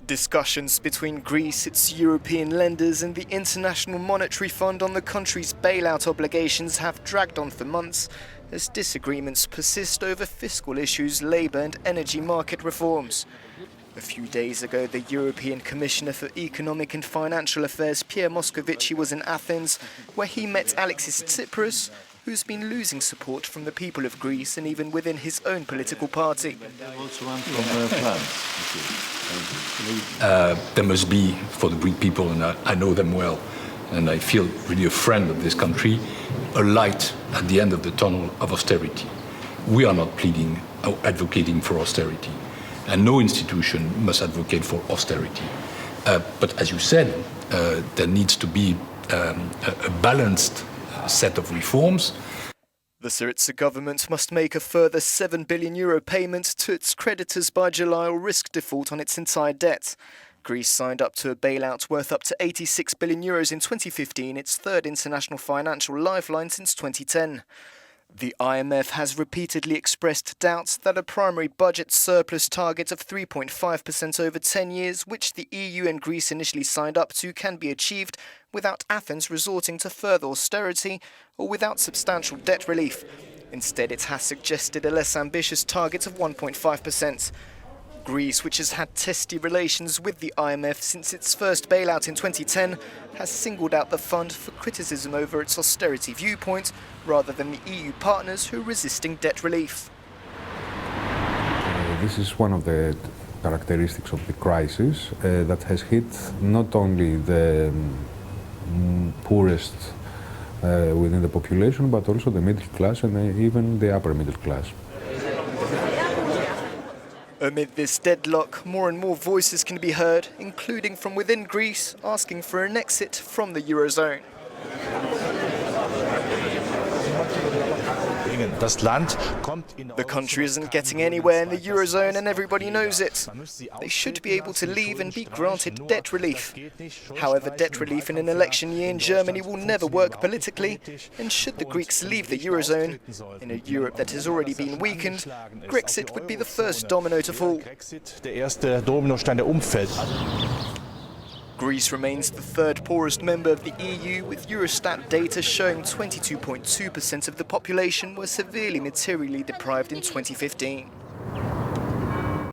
Discussions between Greece, its European lenders and the International Monetary Fund on the country's bailout obligations have dragged on for months as disagreements persist over fiscal issues, labour and energy market reforms. A few days ago, the European Commissioner for Economic and Financial Affairs, Pierre Moscovici, was in Athens, where he met Alexis Tsipras, who's been losing support from the people of Greece and even within his own political party. There must be, for the Greek people, and I know them well, and I feel really a friend of this country, a light at the end of the tunnel of austerity. We are not pleading or advocating for austerity, and no institution must advocate for austerity. But as you said, there needs to be a balanced set of reforms. The Syriza government must make a further €7 billion payment to its creditors by July or risk default on its entire debt. Greece signed up to a bailout worth up to €86 billion in 2015, its third international financial lifeline since 2010. The IMF has repeatedly expressed doubts that a primary budget surplus target of 3.5% over 10 years, which the EU and Greece initially signed up to, can be achieved without Athens resorting to further austerity or without substantial debt relief. Instead, it has suggested a less ambitious target of 1.5%. Greece, which has had testy relations with the IMF since its first bailout in 2010, has singled out the fund for criticism over its austerity viewpoint, rather than the EU partners who are resisting debt relief. This is one of the characteristics of the crisis that has hit not only the poorest within the population, but also the middle class and even the upper middle class. Amid this deadlock, more and more voices can be heard, including from within Greece, asking for an exit from the Eurozone. The country isn't getting anywhere in the Eurozone and everybody knows it. They should be able to leave and be granted debt relief. However, debt relief in an election year in Germany will never work politically, and should the Greeks leave the Eurozone, in a Europe that has already been weakened, Grexit would be the first domino to fall. Greece remains the third poorest member of the EU, with Eurostat data showing 22.2% of the population were severely materially deprived in 2015.